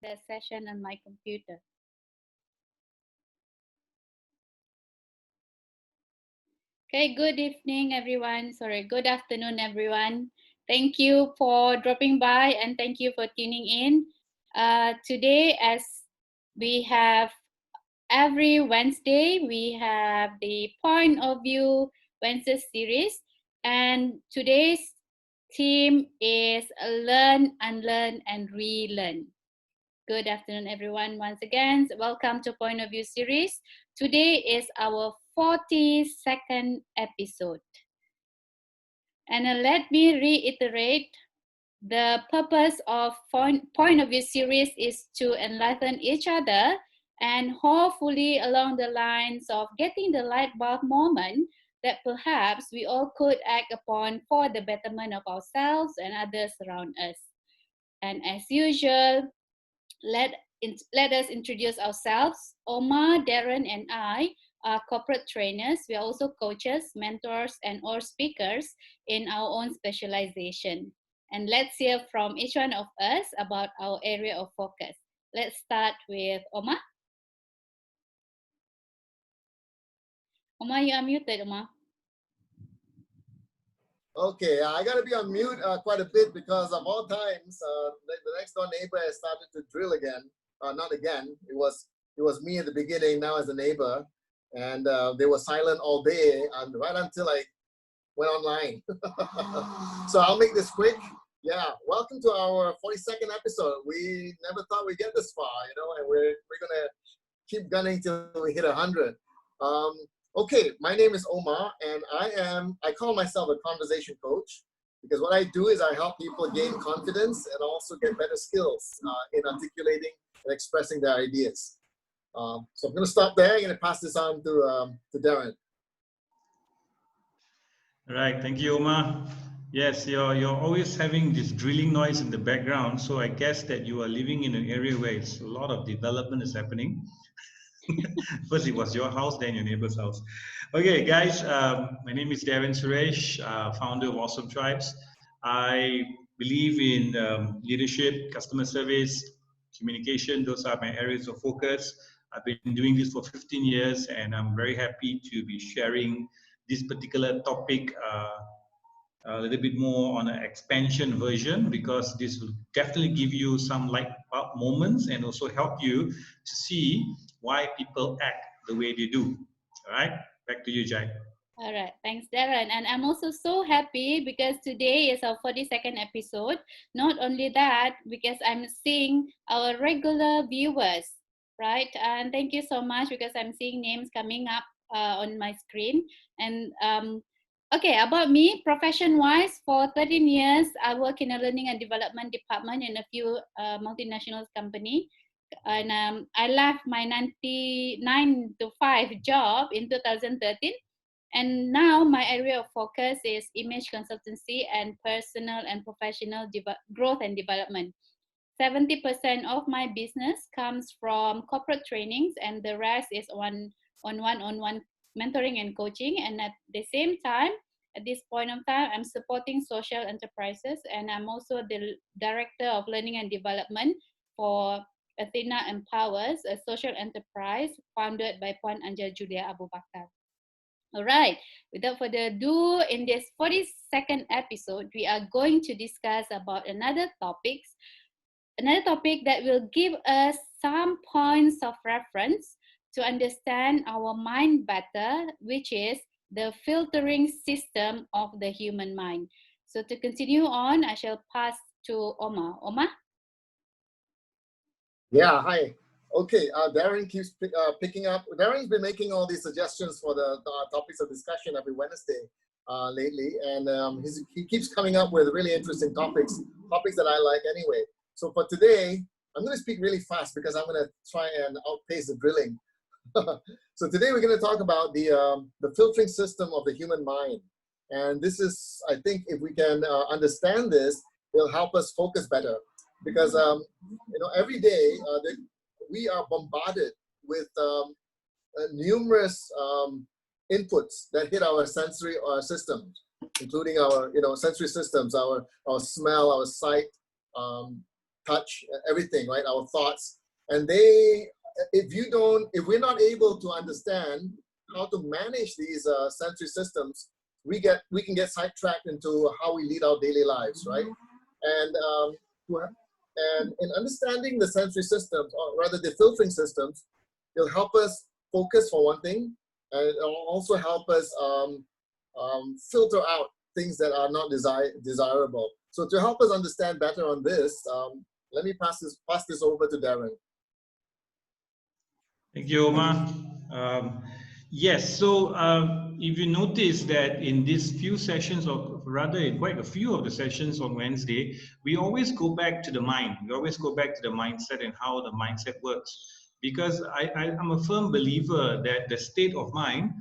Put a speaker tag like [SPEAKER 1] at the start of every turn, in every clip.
[SPEAKER 1] the session on my computer. Okay, good evening, everyone. Sorry, good afternoon, everyone. Thank you for dropping by and thank you for tuning in. Today, as we have every Wednesday, we have the Point of View Wednesday series, and today's theme is Learn, Unlearn, and Relearn. Good afternoon, everyone. Once again, welcome to Point of View series. Today is our 42nd episode. And let me reiterate, the purpose of Point of View series is to enlighten each other and hopefully along the lines of getting the light bulb moment that perhaps we all could act upon for the betterment of ourselves and others around us. And as usual, let us introduce ourselves. Omar, Darren, and I are corporate trainers. We are also coaches, mentors, and or speakers in our own specialization. And let's hear from each one of us about our area of focus. Let's start with Omar. Omar, you are muted, Omar.
[SPEAKER 2] Okay, I got to be on mute quite a bit because of all times, the next door neighbor has started to drill again. Not again. It was me at the beginning. Now as a neighbor, and they were silent all day, and right until I went online. So I'll make this quick. Yeah, welcome to our 42nd episode. We never thought we'd get this far, and we're gonna keep gunning till we hit 100. Okay, my name is Omar, and I call myself a conversation coach because what I do is I help people gain confidence and also get better skills in articulating and expressing their ideas. So I'm going to stop there. I'm going to pass this on to Darren.
[SPEAKER 3] All right, thank you, Omar. Yes, you're always having this drilling noise in the background, so I guess that you are living in an area where it's a lot of development is happening. First it was your house, then your neighbor's house. Okay, guys, my name is Darren Suresh, founder of Awesome Tribes. I believe in leadership, customer service, communication. Those are my areas of focus. I've been doing this for 15 years, and I'm very happy to be sharing this particular topic a little bit more on an expansion version, because this will definitely give you some light bulb moments and also help you to see why people act the way they do. All right, back to you, Jai.
[SPEAKER 1] All right, thanks, Darren. And I'm also so happy because today is our 42nd episode. Not only that, because I'm seeing our regular viewers, right? And thank you so much because I'm seeing names coming up on my screen. And okay, about me, profession-wise, for 13 years, I work in a learning and development department in a few multinational company. And I left my 9 to 5 job in 2013. And now my area of focus is image consultancy and personal and professional growth and development. 70% of my business comes from corporate trainings, and the rest is on one-on-one mentoring and coaching. And at the same time, at this point of time, I'm supporting social enterprises, and I'm also the director of learning and development for Athena Empowers, a social enterprise founded by Puan Anja Julia Abu Bakar. All right, without further ado, in this 42nd episode, we are going to discuss about another topic that will give us some points of reference to understand our mind better, which is the filtering system of the human mind. So to continue on, I shall pass to Omar. Omar?
[SPEAKER 2] Yeah, hi. Okay, Darren keeps picking up. Darren's been making all these suggestions for the topics of discussion every Wednesday lately, and he keeps coming up with really interesting topics that I like anyway. So for today, I'm going to speak really fast because I'm going to try and outpace the drilling. So today we're going to talk about the filtering system of the human mind. And this is, I think, if we can understand this, it'll help us focus better. Because every day we are bombarded with numerous inputs that hit our sensory systems, including our sensory systems, our smell, our sight, touch, everything, right? Our thoughts. And if we're not able to understand how to manage these sensory systems, we can get sidetracked into how we lead our daily lives, right? And in understanding the sensory systems, or rather the filtering systems, it'll help us focus for one thing, and it'll also help us filter out things that are not desirable. So to help us understand better on this, let me pass this over to Darren.
[SPEAKER 3] Thank you, Omar. Yes, so if you notice that in these few sessions, or rather in quite a few of the sessions on Wednesday, we always go back to the mind. We always go back to the mindset and how the mindset works. Because I'm a firm believer that the state of mind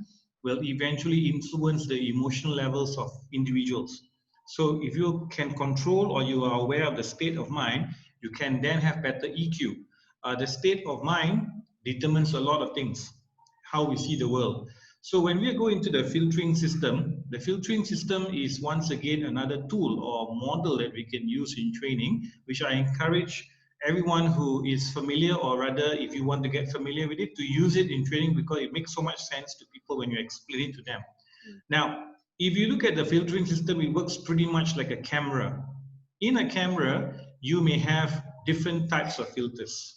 [SPEAKER 3] will eventually influence the emotional levels of individuals. So if you can control or you are aware of the state of mind, you can then have better EQ. The state of mind determines a lot of things, how we see the world. So when we go into the filtering system is once again another tool or model that we can use in training, which I encourage everyone who is familiar, or rather if you want to get familiar with it, to use it in training, because it makes so much sense to people when you explain it to them. Now, if you look at the filtering system, it works pretty much like a camera. In a camera, you may have different types of filters.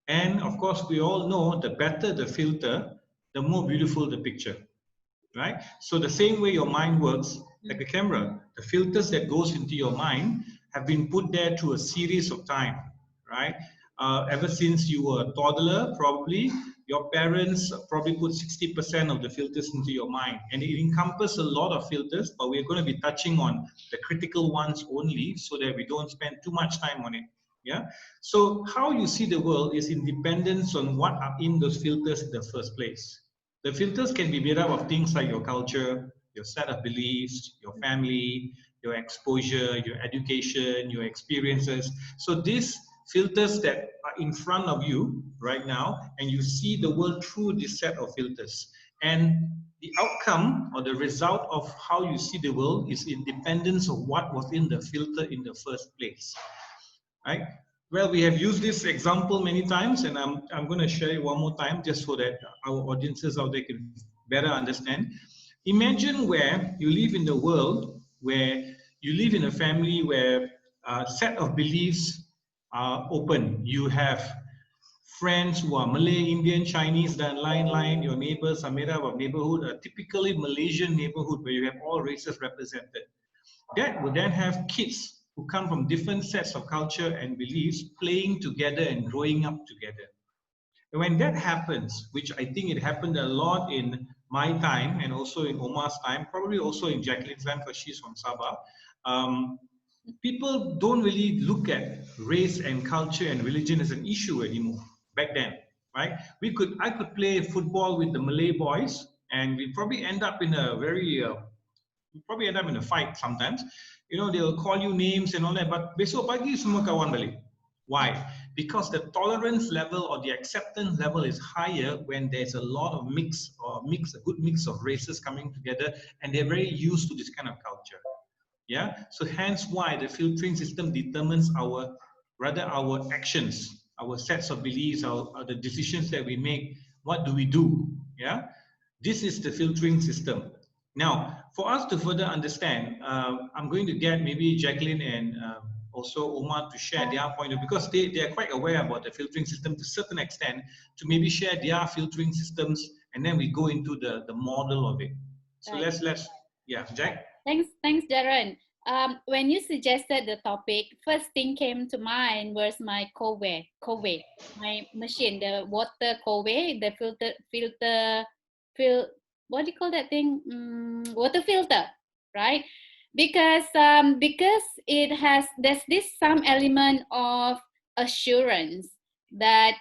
[SPEAKER 3] And of course, we all know the better the filter, the more beautiful the picture, right? So the same way your mind works like a camera, the filters that goes into your mind have been put there through a series of time, right? Ever since you were a toddler, probably your parents probably put 60% of the filters into your mind, and it encompasses a lot of filters, but we're going to be touching on the critical ones only so that we don't spend too much time on it. Yeah. So how you see the world is in dependence on what are in those filters in the first place. The filters can be made up of things like your culture, your set of beliefs, your family, your exposure, your education, your experiences. So these filters that are in front of you right now, and you see the world through this set of filters. And the outcome or the result of how you see the world is in dependence of what was in the filter in the first place. Right? Well, we have used this example many times, and I'm going to share it one more time just so that our audiences out there can better understand. Imagine where you live in the world, where you live in a family where a set of beliefs are open. You have friends who are Malay, Indian, Chinese, then line, your neighbors are made up of neighborhood, a typically Malaysian neighborhood where you have all races represented. That would then have kids who come from different sets of culture and beliefs playing together and growing up together. And when that happens, which I think it happened a lot in my time and also in Omar's time, probably also in Jacqueline's time because she's from Sabah, people don't really look at race and culture and religion as an issue anymore back then, right? I could play football with the Malay boys, and we probably end up in a fight sometimes. You know, they'll call you names and all that, but besok pagi semua kawan balik. Why? Because the tolerance level or the acceptance level is higher when there's a lot of a good mix of races coming together, and they're very used to this kind of culture. Yeah, so hence why the filtering system determines our actions, our sets of beliefs, the decisions that we make. What do we do? Yeah, this is the filtering system. Now, for us to further understand, I'm going to get maybe Jacqueline and also Omar to share their point of view, because they are quite aware about the filtering system to a certain extent, to maybe share their filtering systems, and then we go into the model of it. So
[SPEAKER 1] right.
[SPEAKER 3] let's yeah, Jack.
[SPEAKER 1] Thanks, Darren. When you suggested the topic, first thing came to mind was my Kowe, my machine, the water Kowe, the what do you call that thing? Water filter, right? Because there's some element of assurance that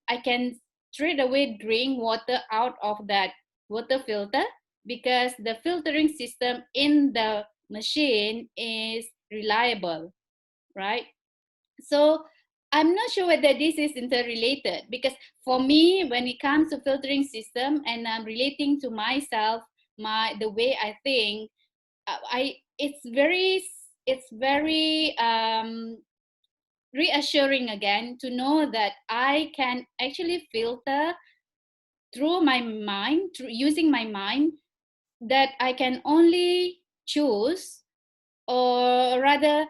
[SPEAKER 1] I can straight away drink water out of that water filter, because the filtering system in the machine is reliable, right? So I'm not sure whether this is interrelated, because for me, when it comes to filtering system and I'm relating to myself, the way I think, it's very reassuring again to know that I can actually filter through my mind, through using my mind, that I can only choose, or rather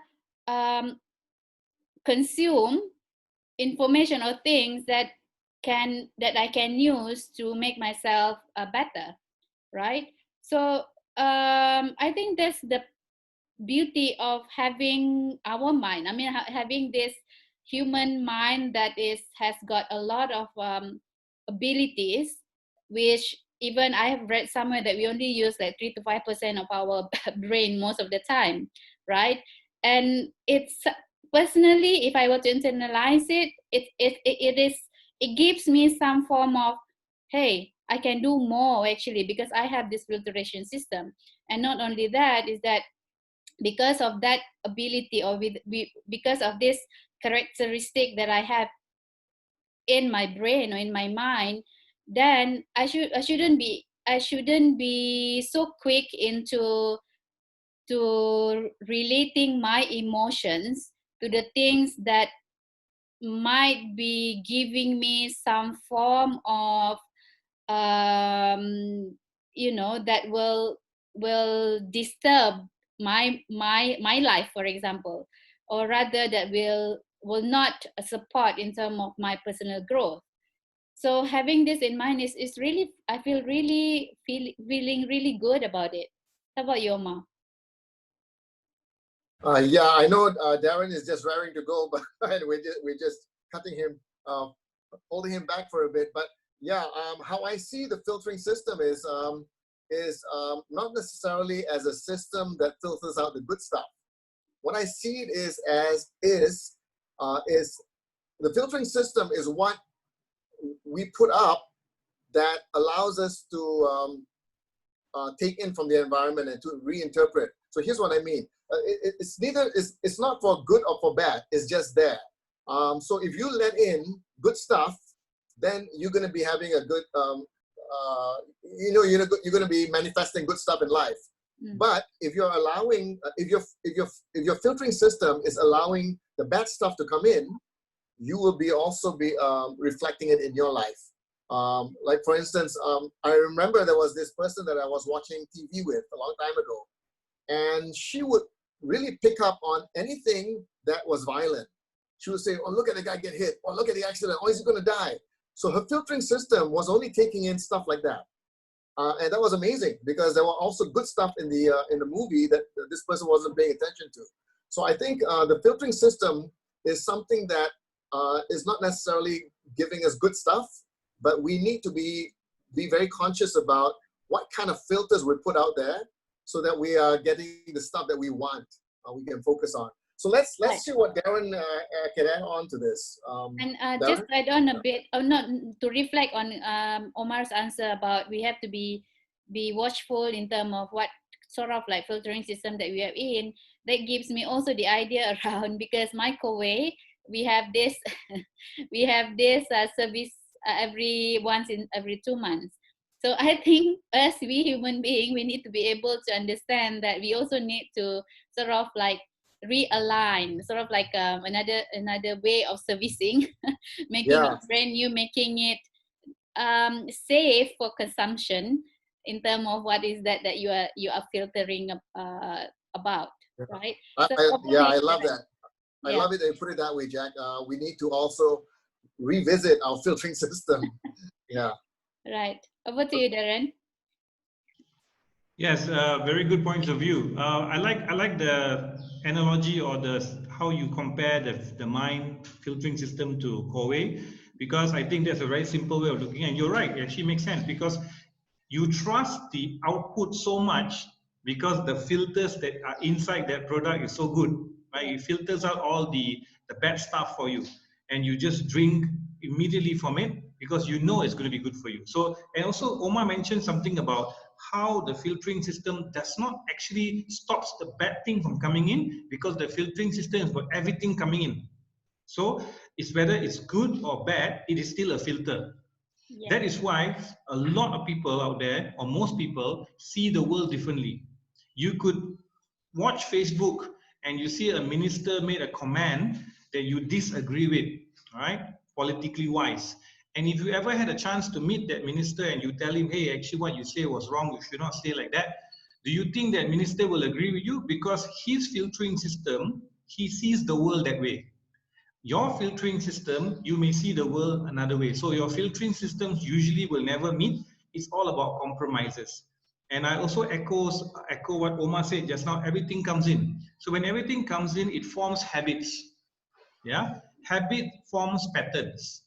[SPEAKER 1] consume information or things that I can use to make myself better, right? So I think that's the beauty of having our mind. I mean, having this human mind that has got a lot of abilities, which even I have read somewhere that we only use like 3 to 5% of our brain most of the time, right? And it's, personally, if I were to internalize it, it gives me some form of, hey, I can do more actually, because I have this filtration system. And not only that, is that because of that ability, or because of this characteristic that I have in my brain or in my mind, then I shouldn't be so quick into to relating my emotions to the things that might be giving me some form of that will disturb my life, for example, or rather that will not support in terms of my personal growth. So having this in mind is really, I feel really feeling really good about it. How about you, Omar?
[SPEAKER 2] Yeah, I know Darren is just raring to go, but we're just cutting him, holding him back for a bit. But yeah, how I see the filtering system is not necessarily as a system that filters out the good stuff. What I see it is the filtering system is what we put up that allows us to take in from the environment and to reinterpret. So here's what I mean. It's not for good or for bad. It's just there. So if you let in good stuff, then you're going to be having a good, you're going to be manifesting good stuff in life. But if you're allowing, if your filtering system is allowing the bad stuff to come in, you will also be reflecting it in your life. Like for instance, I remember there was this person that I was watching TV with a long time ago, and she would really pick up on anything that was violent. She would say, "Oh, look at the guy get hit. Oh, look at the accident. Oh, is he going to die?" So her filtering system was only taking in stuff like that. And that was amazing, because there were also good stuff in the movie that this person wasn't paying attention to. So I think the filtering system is something that is not necessarily giving us good stuff, but we need to be very conscious about what kind of filters we put out there, so that we are getting the stuff that we want, we can focus on. So let's see what Darren can add on to this.
[SPEAKER 1] And just add on a bit, or not to reflect on Omar's answer about we have to be watchful in terms of what sort of like filtering system that we have in. That gives me also the idea around, because microwave, we have this service every 2 months. So I think as we human beings, we need to be able to understand that we also need to sort of like realign, sort of like another way of servicing, making it brand new, making it safe for consumption in terms of what is that you are filtering about, right?
[SPEAKER 2] I love that. I love it that you put it that way, Jack. We need to also revisit our filtering system. Yeah.
[SPEAKER 1] Right. Over to you, Darren.
[SPEAKER 3] Yes, very good points of view. I like the analogy, or how you compare the mind filtering system to Huawei, because I think that's a very simple way of looking. And you're right, it actually makes sense, because you trust the output so much because the filters that are inside that product is so good, right? It filters out all the bad stuff for you, and you just drink immediately from it because you know it's going to be good for you. So, and also Omar mentioned something about how the filtering system does not actually stops the bad thing from coming in, because the filtering system is for everything coming in. So it's whether it's good or bad, it is still a filter. Yeah. That is why a lot of people out there, or most people, see the world differently. You could watch Facebook and you see a minister made a comment that you disagree with, all right, politically wise. And if you ever had a chance to meet that minister and you tell him, hey, actually what you say was wrong, you should not say like that, do you think that minister will agree with you? Because his filtering system, he sees the world that way. Your filtering system, you may see the world another way. So your filtering systems usually will never meet. It's all about compromises. And I also echo what Omar said just now, everything comes in. So when everything comes in, it forms habits. Yeah, habit forms patterns,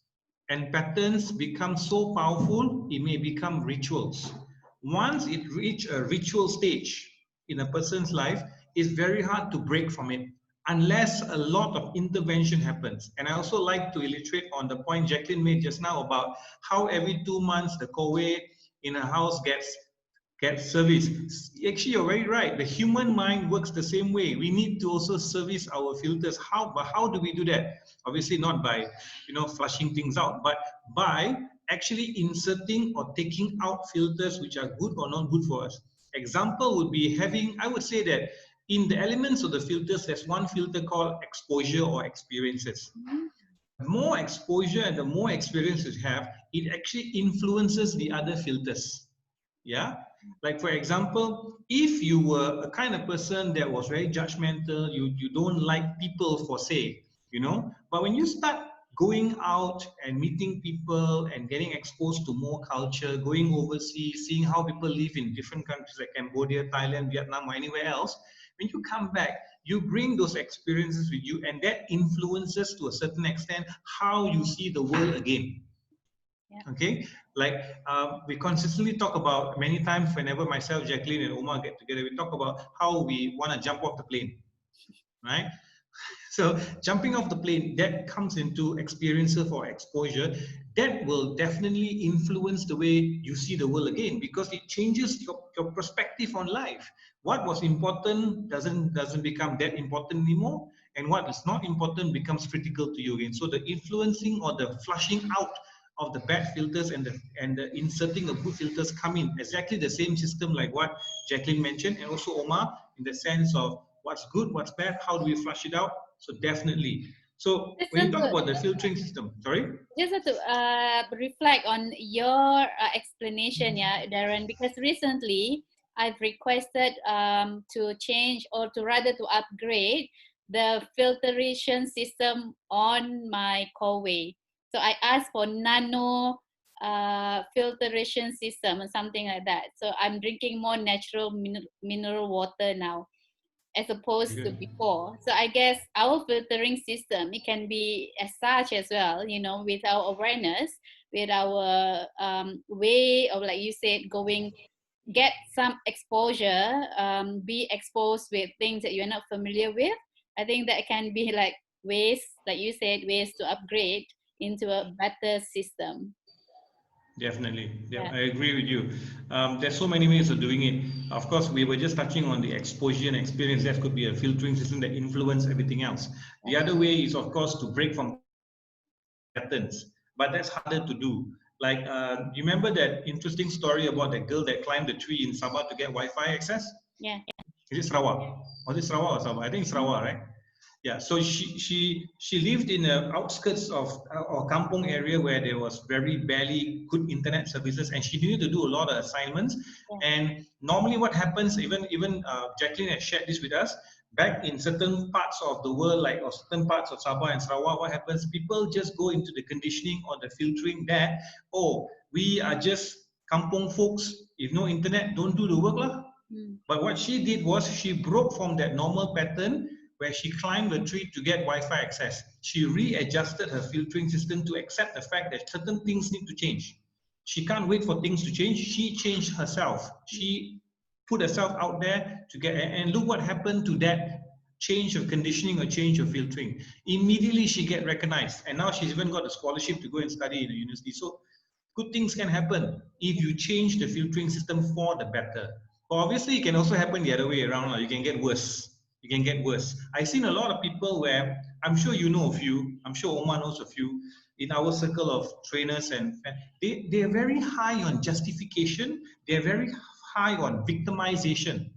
[SPEAKER 3] and patterns become so powerful, it may become rituals. Once it reach a ritual stage in a person's life, it's very hard to break from it unless a lot of intervention happens. And I also like to illustrate on the point Jacqueline made just now about how every 2 months the COWE in a house get service. Actually, you're very right. The human mind works the same way. We need to also service our filters. But how do we do that? Obviously, not by flushing things out, but by actually inserting or taking out filters which are good or not good for us. Example would be having, I would say that in the elements of the filters, there's one filter called exposure or experiences. The more exposure and the more experience you have, it actually influences the other filters. Yeah, like for example, if you were a kind of person that was very judgmental, you don't like people for say, but when you start going out and meeting people and getting exposed to more culture, going overseas, seeing how people live in different countries like Cambodia, Thailand, Vietnam, or anywhere else, when you come back, you bring those experiences with you, and that influences to a certain extent how you see the world again. Okay, like we consistently talk about many times whenever myself, Jacqueline, and Omar get together, we talk about how we want to jump off the plane, right? So jumping off the plane, that comes into experiences or exposure. That will definitely influence the way you see the world again, because it changes your perspective on life. What was important doesn't become that important anymore, and what is not important becomes critical to you again. So the influencing or the flushing out of the bad filters and the inserting of good filters come in exactly the same system like what Jacqueline mentioned, and also Omar, in the sense of what's good, what's bad, how do we flush it out? So definitely. So when you talk about the filtering system, sorry?
[SPEAKER 1] Just have to reflect on your explanation, yeah, Darren, because recently I've requested to change, or to rather to upgrade the filtration system on my COWE. So I asked for nano filtration system or something like that. So I'm drinking more natural mineral water now, as opposed to before. So I guess our filtering system, it can be as such as well, with our awareness, with our way of, like you said, get some exposure, be exposed with things that you're not familiar with. I think that can be like ways, like you said, ways to upgrade into a better system.
[SPEAKER 3] Definitely. Yeah, I agree with you. There's so many ways of doing it. Of course, we were just touching on the exposure and experience. That could be a filtering system that influences everything else. The other way is, of course, to break from patterns, but that's harder to do. Like, you remember that interesting story about the girl that climbed the tree in Sabah to get Wi-Fi access?
[SPEAKER 1] Yeah.
[SPEAKER 3] Is it Sarawak? Was it Sarawak or Sabah? I think it's Sarawak, right? Yeah, so she lived in the outskirts of or kampong area where there was very barely good internet services, and she needed to do a lot of assignments. And normally, what happens, even Jacqueline has shared this with us, back in certain parts of the world, like or certain parts of Sabah and Sarawak, what happens? People just go into the conditioning or the filtering that, oh, we are just kampong folks. If no internet, don't do the work lah. But what she did was she broke from that normal pattern where she climbed the tree to get Wi-Fi access. She readjusted her filtering system to accept the fact that certain things need to change. She can't wait for things to change. She changed herself. She put herself out there to get, and look what happened to that change of conditioning or change of filtering. Immediately she get recognized, and now she's even got a scholarship to go and study in the university. So good things can happen if you change the filtering system for the better. But obviously, it can also happen the other way around. You can get worse. You can get worse. I've seen a lot of people where, I'm sure you know a few, I'm sure Omar knows a few, in our circle of trainers, and they are very high on justification. They're very high on victimization.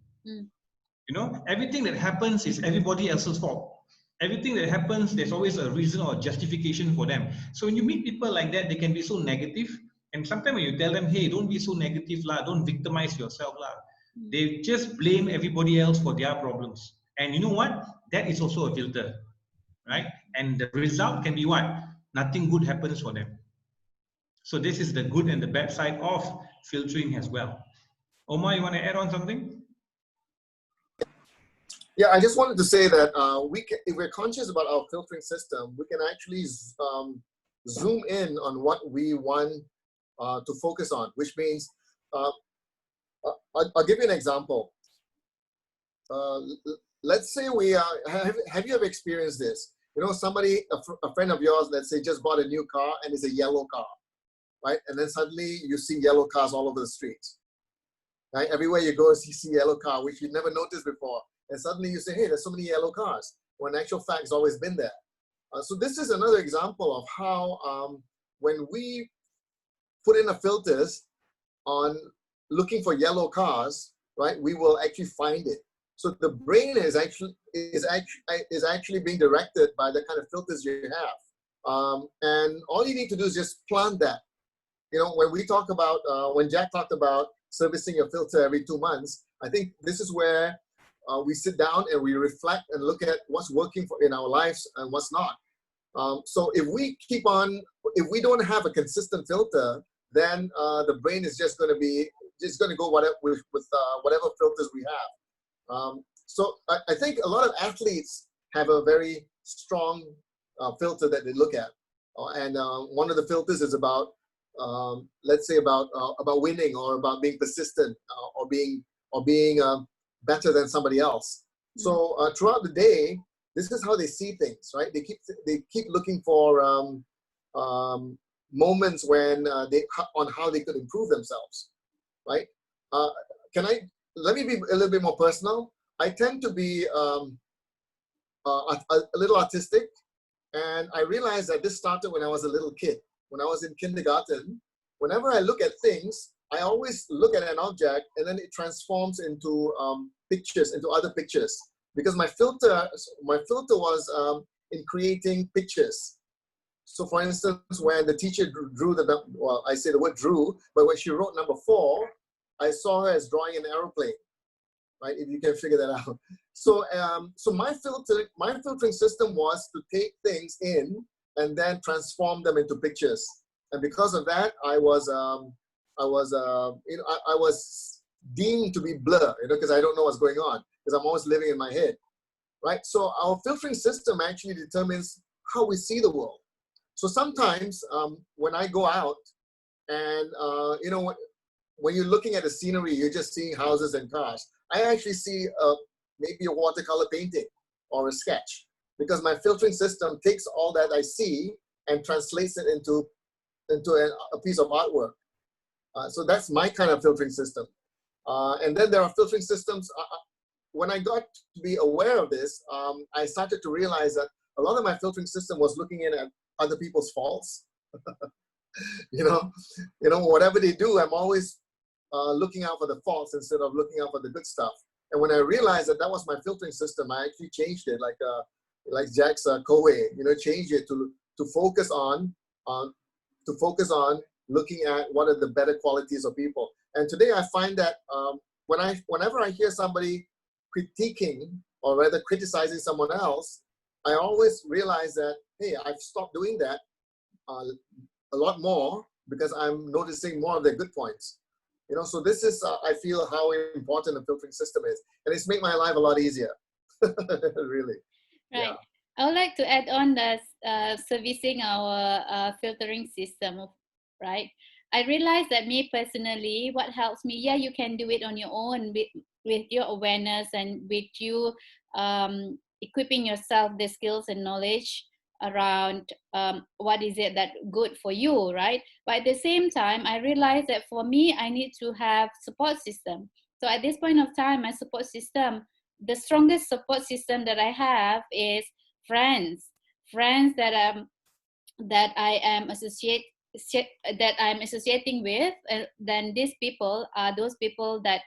[SPEAKER 3] Everything that happens is everybody else's fault. Everything that happens, there's always a reason or justification for them. So when you meet people like that, they can be so negative. And sometimes when you tell them, hey, don't be so negative, lah, don't victimize yourself, lah, they just blame everybody else for their problems. And you know what? That is also a filter, right? And the result can be what? Nothing good happens for them. So this is the good and the bad side of filtering as well. Omar, you want to add on something?
[SPEAKER 2] Yeah, I just wanted to say that if we're conscious about our filtering system, we can actually zoom in on what we want to focus on, which means, I'll give you an example. Let's say have you ever experienced this? You know, somebody, a friend of yours, let's say, just bought a new car and it's a yellow car, right? And then suddenly you see yellow cars all over the streets, right? Everywhere you go, you see yellow car, which you never noticed before. And suddenly you say, hey, there's so many yellow cars, when in actual fact it's always been there. So this is another example of how when we put in the filters on looking for yellow cars, right, we will actually find it. So the brain is actually being directed by the kind of filters you have. And all you need to do is just plant that. You know, when we talk about, when Jack talked about servicing your filter every 2 months, I think this is where we sit down and we reflect and look at what's working in our lives and what's not. So if we don't have a consistent filter, then the brain is just going to go with whatever filters we have. So I think a lot of athletes have a very strong filter that they look at, and one of the filters is about, let's say, about winning, or about being persistent, or being better than somebody else. So throughout the day, this is how they see things, right? They keep looking for moments when on how they could improve themselves, right? Let me be a little bit more personal. I tend to be a little artistic, and I realized that this started when I was a little kid. When I was in kindergarten, whenever I look at things, I always look at an object and then it transforms into pictures, into other pictures. Because my filter was in creating pictures. So for instance, when the teacher drew I say the word drew, but when she wrote number 4, I saw her as drawing an aeroplane, right? If you can figure that out. So my filtering system was to take things in and then transform them into pictures. And because of that, I was deemed to be blur, because I don't know what's going on, because I'm always living in my head, right? So our filtering system actually determines how we see the world. So sometimes when I go out and, when you're looking at the scenery, you're just seeing houses and cars. I actually see maybe a watercolor painting or a sketch, because my filtering system takes all that I see and translates it into a piece of artwork. So that's my kind of filtering system. And then there are filtering systems. When I got to be aware of this, I started to realize that a lot of my filtering system was looking in at other people's faults. Whatever they do, I'm always looking out for the faults instead of looking out for the good stuff. And when I realized that was my filtering system, I actually changed it, like Jack's co-way, changed it to focus on looking at what are the better qualities of people. And today I find that whenever I hear somebody critiquing or rather criticizing someone else, I always realize that, hey, I've stopped doing that a lot more, because I'm noticing more of their good points. So this is, I feel, how important a filtering system is. And it's made my life a lot easier, really.
[SPEAKER 1] Right.
[SPEAKER 2] Yeah.
[SPEAKER 1] I would like to add on the servicing our filtering system, right? I realize that me personally, what helps me, you can do it on your own with your awareness and with you equipping yourself the skills and knowledge around what is it that good for you, right? But at the same time, I realize that for me, I need to have support system. So at this point of time, my support system, the strongest support system that I have is friends that I am associating with. Then these people are those people that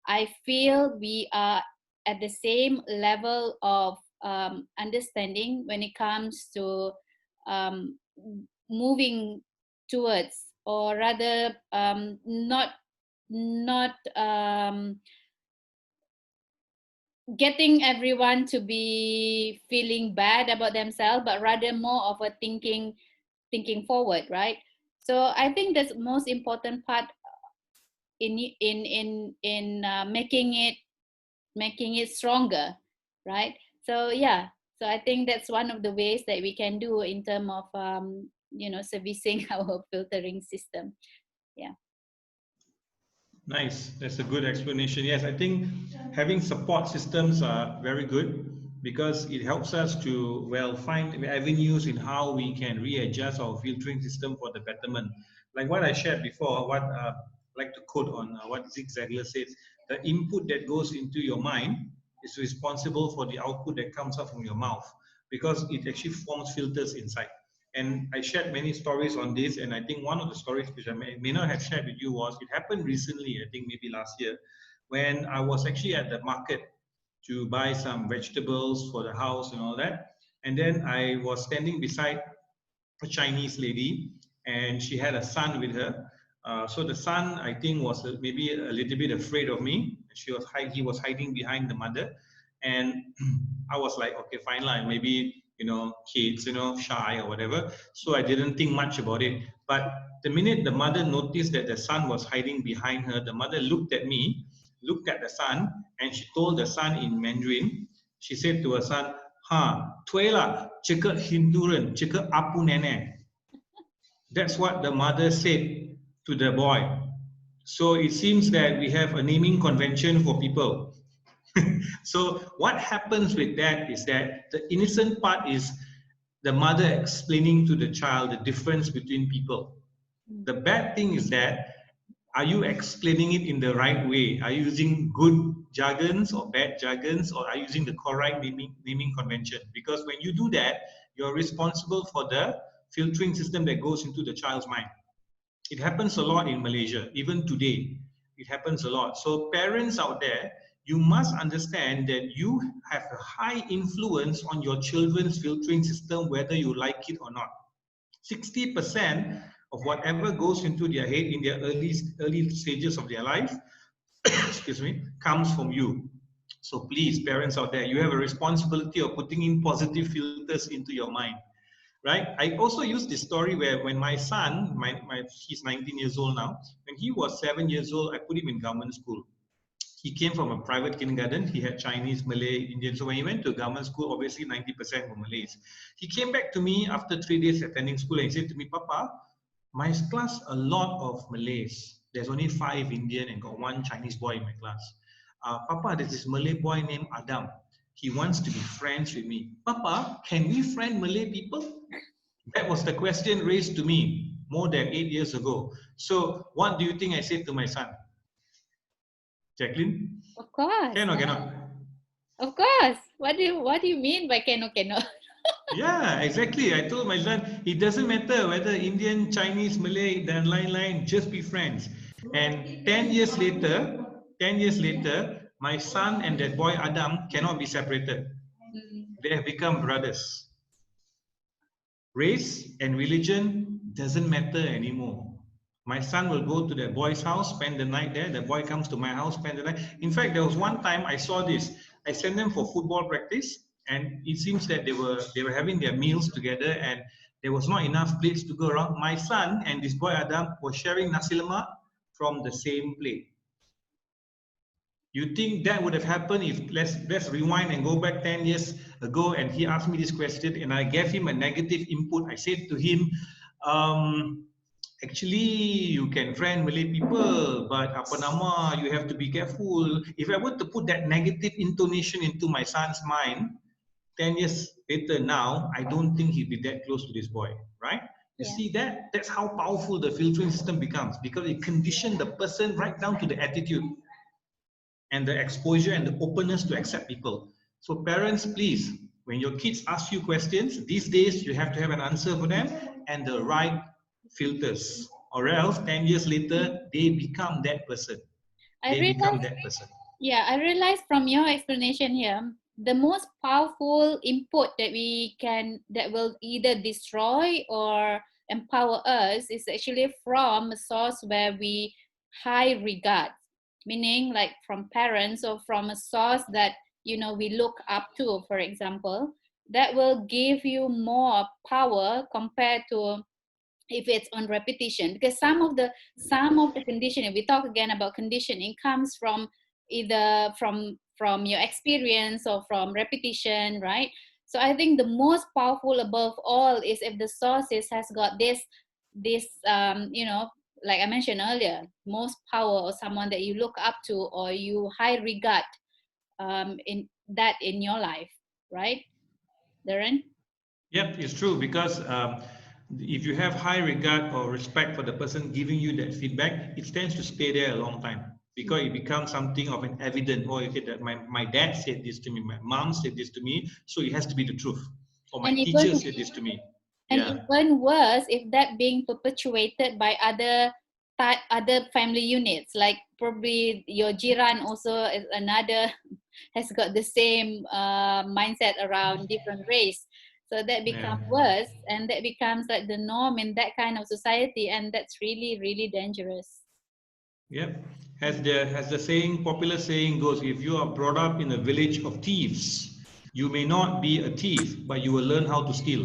[SPEAKER 1] I feel we are at the same level of understanding when it comes to um, moving towards, or rather not getting everyone to be feeling bad about themselves, but rather more of a thinking forward, right? So I think that's most important part in making it stronger, right? So yeah, so I think that's one of the ways that we can do in terms of servicing our filtering system. Yeah.
[SPEAKER 3] Nice. That's a good explanation. Yes, I think having support systems are very good because it helps us to, well, find avenues in how we can readjust our filtering system for the betterment. Like what I shared before, what I like to quote on what Zig Ziglar says, the input that goes into your mind is responsible for the output that comes out from your mouth because it actually forms filters inside. And I shared many stories on this, and I think one of the stories which I may not have shared with you was it happened recently, I think maybe last year, when I was actually at the market to buy some vegetables for the house and all that. And then I was standing beside a Chinese lady, and she had a son with her. So the son, I think, was maybe a little bit afraid of me. He was hiding behind the mother, and I was like, okay, fine, like maybe kids, shy or whatever. So I didn't think much about it. But the minute the mother noticed that the son was hiding behind her, the mother looked at me, looked at the son, and she told the son in Mandarin. She said to her son, "Ha, 对了，这个印度人，这个阿布奶奶." That's what the mother said to the boy. So it seems that we have a naming convention for people. So what happens with that is that the innocent part is the mother explaining to the child the difference between people. The bad thing is that, are you explaining it in the right way? Are you using good jargons or bad jargons, or are you using the correct naming convention? Because when you do that, you're responsible for the filtering system that goes into the child's mind. It happens a lot in Malaysia, even today. It happens a lot. So parents out there, you must understand that you have a high influence on your children's filtering system, whether you like it or not. 60% of whatever goes into their head in their early stages of their life, excuse me, comes from you. So please, parents out there, you have a responsibility of putting in positive filters into your mind. Right? I also use this story where when my son, he's 19 years old now, when he was 7 years old, I put him in government school. He came from a private kindergarten. He had Chinese, Malay, Indian. So when he went to a government school, obviously 90% were Malays. He came back to me after 3 days attending school and he said to me, "Papa, my class a lot of Malays. There's only 5 Indian and got 1 Chinese boy in my class. Papa, there's this Malay boy named Adam. He wants to be friends with me. Papa, can we friend Malay people?" That was the question raised to me more than 8 years ago. So what do you think I said to my son? Jacqueline?
[SPEAKER 1] Of course.
[SPEAKER 3] Can or cannot?
[SPEAKER 1] Of course. What do you mean by cannot?
[SPEAKER 3] Yeah, exactly. I told my son, it doesn't matter whether Indian, Chinese, Malay, then line, just be friends. And 10 years later, my son and that boy Adam cannot be separated. They have become brothers. Race and religion doesn't matter anymore. My son will go to that boy's house, spend the night there. The boy comes to my house, spend the night. In fact, there was one time I saw this. I sent them for football practice, and it seems that they were having their meals together, and there was not enough plates to go around. My son and this boy Adam were sharing nasi lemak from the same plate. You think that would have happened if, let's rewind and go back 10 years ago, and he asked me this question and I gave him a negative input. I said to him, actually, you can friend Malay people, but apa nama, you have to be careful. If I were to put that negative intonation into my son's mind, 10 years later now, I don't think he'd be that close to this boy, right? You see that? That's how powerful the filtering system becomes, because it conditions the person right down to the attitude and the exposure and the openness to accept people. So parents, please, when your kids ask you questions, these days you have to have an answer for them and the right filters, or else 10 years later, they become that person.
[SPEAKER 1] Yeah, I realized from your explanation here, the most powerful input that will either destroy or empower us is actually from a source where we high regard, meaning like from parents or from a source that we look up to, for example. That will give you more power compared to if it's on repetition, because some of the conditioning, we talk again about conditioning, comes from either from your experience or from repetition, right? So I think the most powerful above all is if the sources has got this like I mentioned earlier, most power, or someone that you look up to or you high regard in your life, right, Darren?
[SPEAKER 3] Yep, it's true, because if you have high regard or respect for the person giving you that feedback, it tends to stay there a long time, because it becomes something of an evident. Oh, okay, that my dad said this to me, my mom said this to me, so it has to be the truth. Or my
[SPEAKER 1] and
[SPEAKER 3] teacher
[SPEAKER 1] even
[SPEAKER 3] said this to me.
[SPEAKER 1] And
[SPEAKER 3] Yeah.
[SPEAKER 1] even worse, if that being perpetuated by other family units, like probably your jiran also is another has got the same mindset around different race. So that
[SPEAKER 3] Yeah.
[SPEAKER 1] becomes worse, and that becomes like the norm in that kind of society, and that's really, really dangerous.
[SPEAKER 3] Yep. As the saying, popular saying goes, if you are brought up in a village of thieves, you may not be a thief, but you will learn how to steal.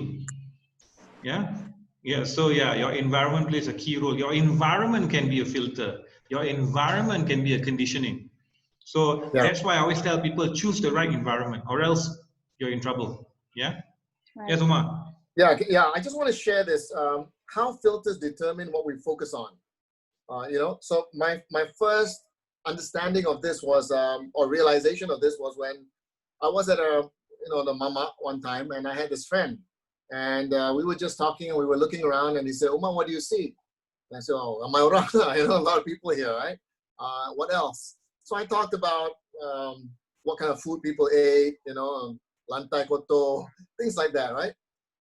[SPEAKER 3] Yeah. Yeah. So yeah, your environment plays a key role. Your environment can be a filter. Your environment can be a conditioning. So
[SPEAKER 2] Yeah.
[SPEAKER 3] that's why I always tell people, choose the right environment, or else you're in trouble. Yeah.
[SPEAKER 1] Right.
[SPEAKER 3] Yes, Umar.
[SPEAKER 2] Yeah. I just want to share this. How filters determine what we focus on. So my first understanding of this was, or realization of this was when I was at the mama one time, and I had this friend, and we were just talking, and we were looking around, and he said, "Uma, what do you see?" And I said, "Oh, am I around?" A lot of people here, right? What else? So I talked about what kind of food people ate, lantai koto, things like that, right?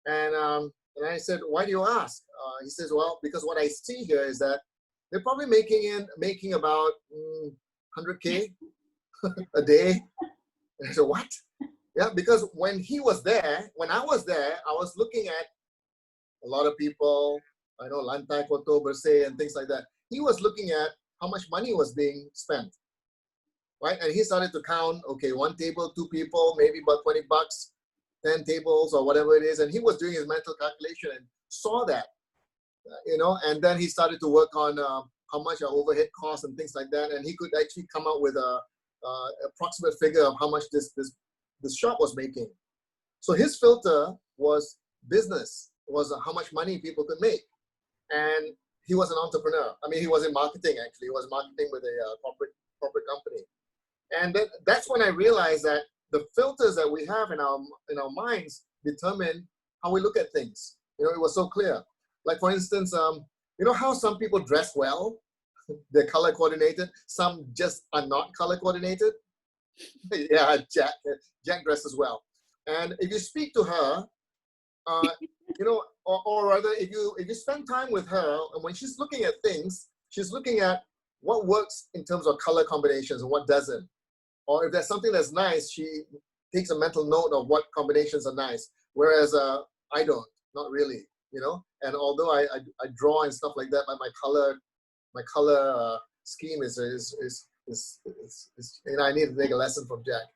[SPEAKER 2] And I said, "Why do you ask?" He says, "Well, because what I see here is that they're probably making about 100K a day." And I said, "What?" Yeah, because when I was there, I was looking at a lot of people, I know Lantai, Koto, Bersih, and things like that. He was looking at how much money was being spent, right? And he started to count, okay, one table, two people, maybe about $20, 10 tables or whatever it is. And he was doing his mental calculation and saw that, and then he started to work on how much our overhead costs and things like that. And he could actually come up with a approximate figure of how much this shop was making. So his filter was business, was how much money people could make. And he was an entrepreneur. I mean, he was in marketing, actually. He was marketing with a corporate company. And that's when I realized that the filters that we have in our minds determine how we look at things. It was so clear. Like, for instance, how some people dress well? They're color coordinated. Some just are not color coordinated. Yeah, Jack dresses well. And if you speak to her, or rather, if you spend time with her, and when she's looking at things, she's looking at what works in terms of color combinations and what doesn't. Or if there's something that's nice, she takes a mental note of what combinations are nice. Whereas I don't, not really, And although I draw and stuff like that, but my color scheme is I need to take a lesson from Jack.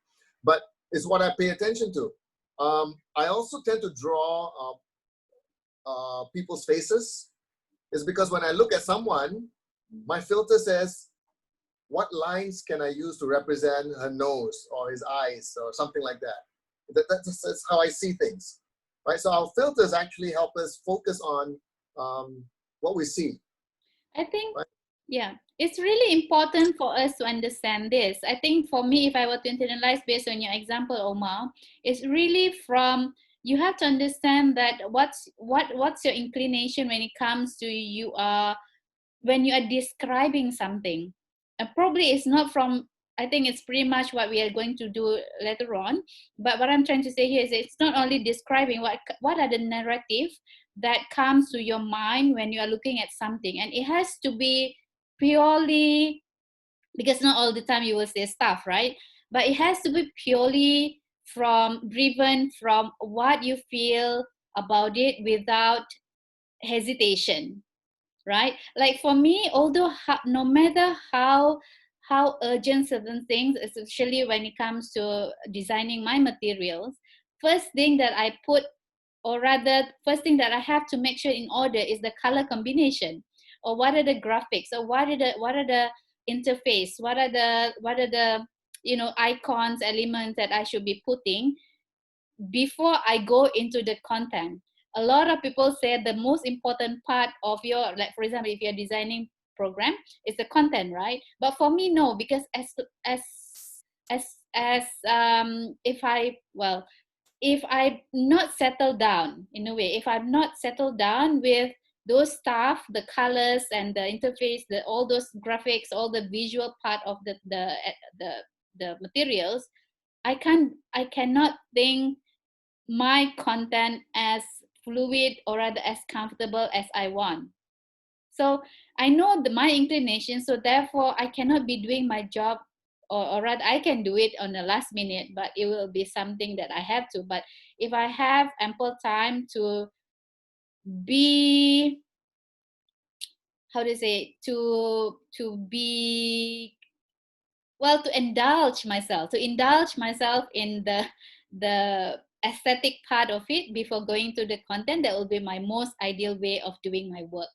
[SPEAKER 2] But it's what I pay attention to. I also tend to draw people's faces. Is because when I look at someone, my filter says, what lines can I use to represent her nose or his eyes or something like that? That's how I see things, right? So our filters actually help us focus on what we see.
[SPEAKER 1] I think,
[SPEAKER 2] right?
[SPEAKER 1] yeah, it's really important for us to understand this. I think for me, if I were to internalize based on your example, Omar, it's really from, you have to understand that what's your inclination when it comes to when you are describing something. Probably it's not from, I think it's pretty much what we are going to do later on. But what I'm trying to say here is it's not only describing what are the narrative that comes to your mind when you are looking at something. And it has to be purely, because not all the time you will say stuff, right? But it has to be purely driven from what you feel about it without hesitation, right? Like for me, although no matter how urgent certain things, especially when it comes to designing my materials, first thing that I put, or rather first thing that I have to make sure in order, is the color combination, or what are the graphics, or what are the interface, what are the icons, elements that I should be putting before I go into the content. A lot of people say the most important part of your, like for example, if you're designing program, is the content, right? But for me, no, because if I not settled down, in a way, if I'm not settled down with those stuff, the colors and the interface, all those graphics, all the visual part of the materials, I cannot think my content as fluid, or rather as comfortable as I want. So I know my inclination, so therefore I cannot be doing my job, or rather I can do it on the last minute, but it will be something that I have to. But if I have ample time to be, how to say, to be, well, to indulge myself in the aesthetic part of it before going to the content, that will be my most ideal way of doing my work,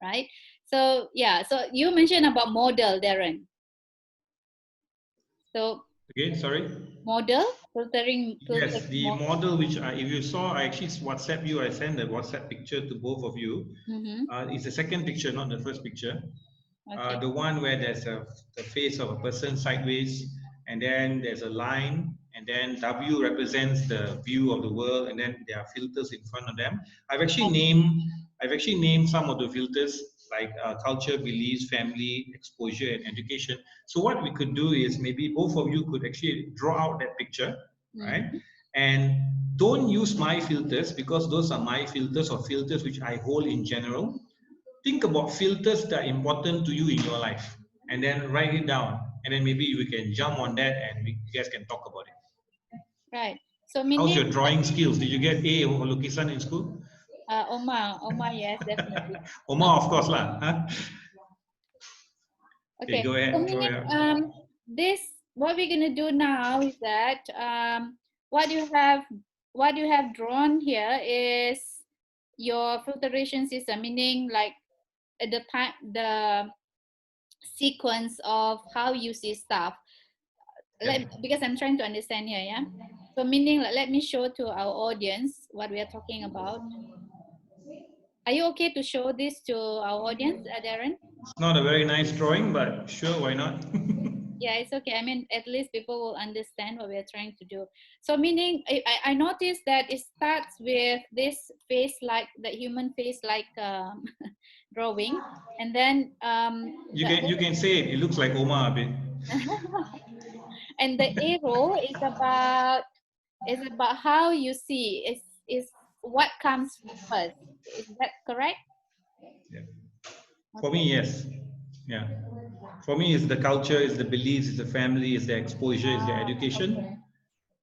[SPEAKER 1] right? So yeah, so you mentioned about model, Darren. So
[SPEAKER 3] Again, sorry.
[SPEAKER 1] model filtering.
[SPEAKER 3] Yes, the model which if you saw, I actually WhatsApp you. I sent a WhatsApp picture to both of you. It's the second picture, not the first picture.
[SPEAKER 1] Okay.
[SPEAKER 3] The one where there's the face of a person sideways, and then there's a line, and then W represents the view of the world, and then there are filters in front of them. I've actually named some of the filters, like culture, beliefs, family, exposure, and education. So what we could do is maybe both of you could actually draw out that picture, right? And don't use my filters, because those are my filters, or filters which I hold in general. Think about filters that are important to you in your life, and then write it down, and then maybe we can jump on that and you guys can talk about it.
[SPEAKER 1] Right. So
[SPEAKER 3] How's your
[SPEAKER 1] meaning,
[SPEAKER 3] drawing skills? Did you get A or Lukisan in school?
[SPEAKER 1] Oma, yes, definitely.
[SPEAKER 3] Oma, of course lah. Huh?
[SPEAKER 1] Okay,
[SPEAKER 3] go ahead.
[SPEAKER 1] so meaning, what we're gonna do now is that what you have drawn here is your filtration system, meaning like the sequence of how you see stuff. Because I'm trying to understand here, yeah. So meaning, let me show to our audience what we are talking about. Are you okay to show this to our audience, Darren?
[SPEAKER 3] It's not a very nice drawing, but sure, why not?
[SPEAKER 1] Yeah, it's okay. I mean, at least people will understand what we are trying to do. So meaning, I noticed that it starts with this face, like the human face, like drawing, and then
[SPEAKER 3] you can say it looks like Oma a bit.
[SPEAKER 1] and the arrow is about how you see, is what comes first. Is that correct?
[SPEAKER 3] Yeah. For me, yes. Yeah. For me, it's the culture, it's the beliefs, it's the family, it's the exposure, it's the education.
[SPEAKER 1] Okay.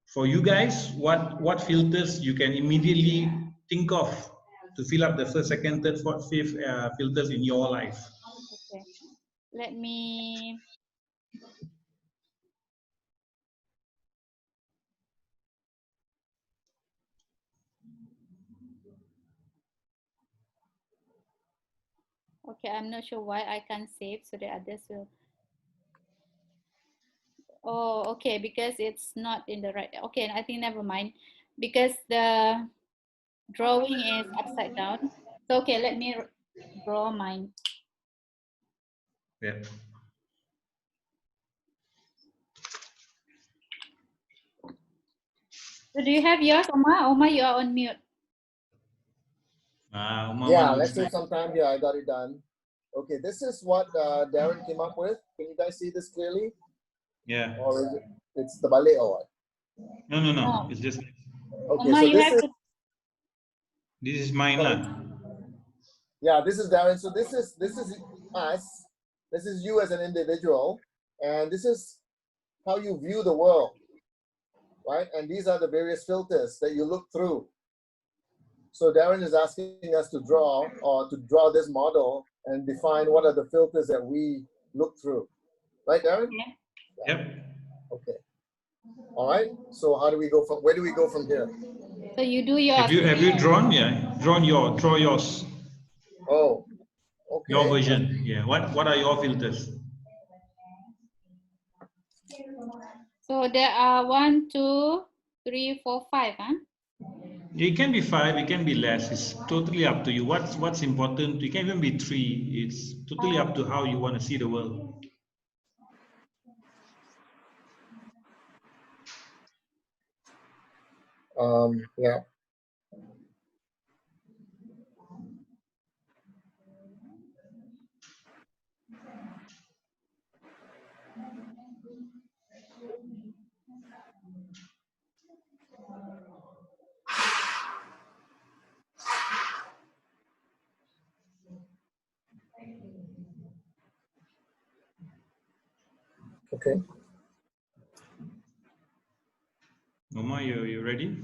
[SPEAKER 3] For you guys, what filters you can immediately think of to fill up the first, second, third, fourth, fifth filters in your life?
[SPEAKER 1] Okay. Let me. Okay, I'm not sure why I can't save, so the others will. Oh, okay, because it's not in the right. Okay, I think never mind, because the drawing is upside down. So okay, let me draw mine.
[SPEAKER 3] Yeah.
[SPEAKER 1] So do you have yours, Oma? Oma, you are on mute.
[SPEAKER 2] Yeah, let's take some time here. I got it done. Okay, this is what Darren came up with. Can you guys see this clearly?
[SPEAKER 3] Yeah.
[SPEAKER 2] Or is it's the ballet or what?
[SPEAKER 3] No. It's just.
[SPEAKER 2] Okay,
[SPEAKER 1] Oma,
[SPEAKER 2] so
[SPEAKER 3] this is mine lah.
[SPEAKER 2] Yeah, this is Darren. So this is us. This is you as an individual, and this is how you view the world. right? And these are the various filters that you look through. So Darren is asking us to draw this model and define what are the filters that we look through. Right, Darren?
[SPEAKER 1] Yeah.
[SPEAKER 3] Yep.
[SPEAKER 2] Okay. All right. So how do we go from, where do we go from here?
[SPEAKER 1] So you do yours.
[SPEAKER 3] Have you drawn? Yeah. Draw yours.
[SPEAKER 2] Oh, okay.
[SPEAKER 3] Your version. Yeah. What are your filters?
[SPEAKER 1] So there are 1, 2, 3, 4, 5, huh?
[SPEAKER 3] It can be 5, it can be less. It's totally up to you. What's important? It can even be 3. It's totally up to how you want to see the world.
[SPEAKER 2] Yeah. Okay.
[SPEAKER 3] Mama, you ready?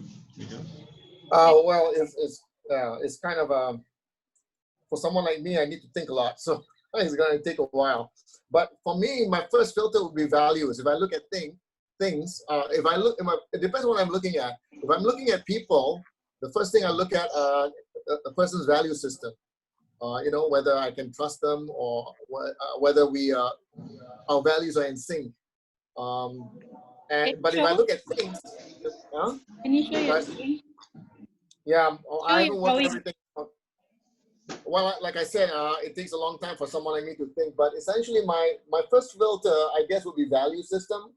[SPEAKER 2] Well, it's kind of for someone like me, I need to think a lot, so it's going to take a while. But for me, my first filter would be values. If I look at things, it depends on what I'm looking at. If I'm looking at people, the first thing I look at a person's value system. Whether I can trust them or whether our values are in sync. But if I look at things,
[SPEAKER 1] Can you show your
[SPEAKER 2] but,
[SPEAKER 1] screen?
[SPEAKER 2] yeah, I haven't worked
[SPEAKER 1] drawing.
[SPEAKER 2] everything. Well, like I said, it takes a long time for someone like me to think. But essentially, my first filter, I guess, would be value system.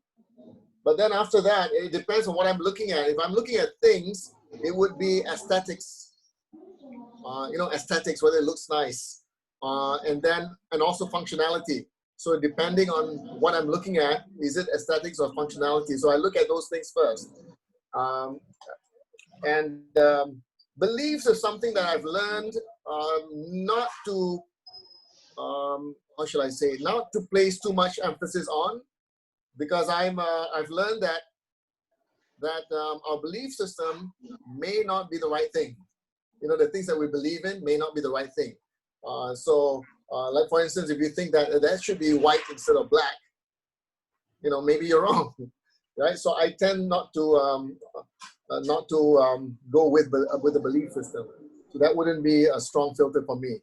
[SPEAKER 2] But then after that, it depends on what I'm looking at. If I'm looking at things, it would be aesthetics. Aesthetics, whether it looks nice, and also functionality. So depending on what I'm looking at, is it aesthetics or functionality? So I look at those things first. Beliefs is something that I've learned not to, how should I say, not to place too much emphasis on, because I've learned that our belief system may not be the right thing. The things that we believe in may not be the right thing. Like for instance, if you think that should be white instead of black, maybe you're wrong, right? So I tend not to go with the belief system. So that wouldn't be a strong filter for me.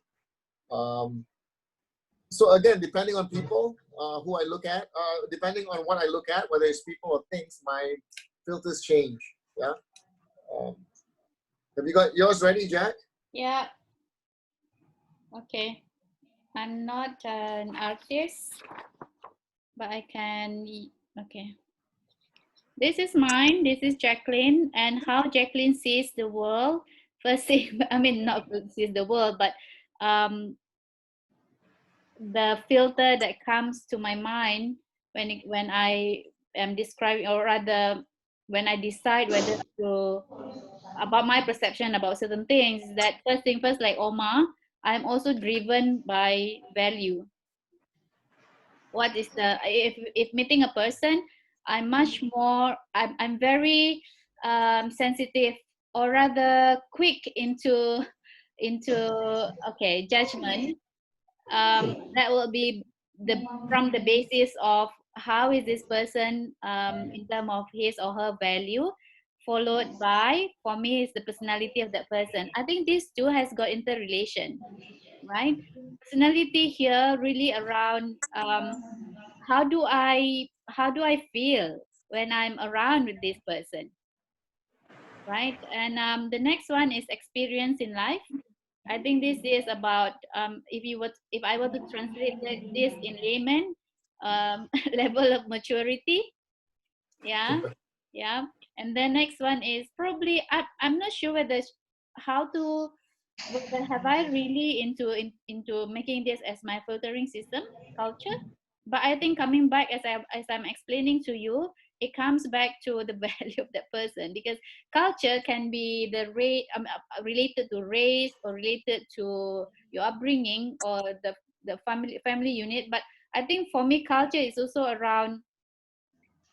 [SPEAKER 2] So again, depending on people who I look at, depending on what I look at, whether it's people or things, my filters change. Yeah. Have you got yours ready, Jack?
[SPEAKER 1] Yeah. Okay. I'm not an artist, but I can. Okay. This is mine. This is Jacqueline, and how Jacqueline sees the world. First thing, I mean, not sees the world, but the filter that comes to my mind when I am describing, or rather, when I decide whether to about my perception about certain things, is that first thing first, like Omar, I'm also driven by value. What is the if meeting a person, I'm much more, I'm very sensitive, or rather quick into okay, judgment. That will be from the basis of how is this person in terms of his or her value, followed by, for me, is the personality of that person. I think these two has got interrelation, right? Personality here really around how do I feel when I'm around with this person, right? And the next one is experience in life. I think this is about if I were to translate this in layman, level of maturity. Yeah, yeah. And then next one is probably I'm not sure whether have I really into making this as my filtering system, culture. But I think coming back, as I'm explaining to you, it comes back to the value of that person, because culture can be related to race, or related to your upbringing, or the family unit. But I think for me, culture is also around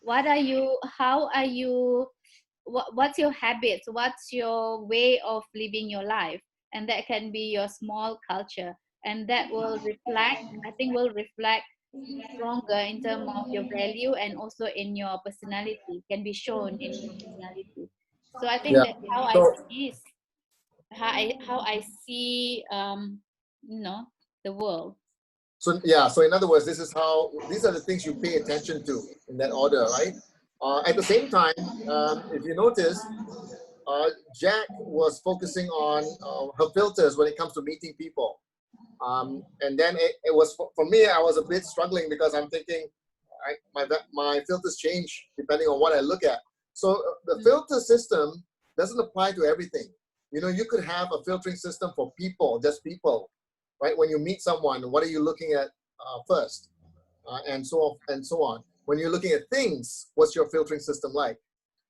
[SPEAKER 1] how are you what's your habits, what's your way of living your life, and that can be your small culture, and that will reflect, I think, will reflect stronger in terms of your value and also in your personality, can be shown in your personality. So I think
[SPEAKER 2] Yeah.
[SPEAKER 1] that's how I
[SPEAKER 2] So
[SPEAKER 1] see this, how I see you know, the world.
[SPEAKER 2] so yeah. So in other words, these are the things you pay attention to in that order, right? At the same time, if you notice, Jack was focusing on her filters when it comes to meeting people. And then it was for me, I was a bit struggling because I'm thinking my filters change depending on what I look at. So the filter system doesn't apply to everything. You know, you could have a filtering system for people, just people, right? When you meet someone, what are you looking at first, and so on. When you're looking at things, what's your filtering system like?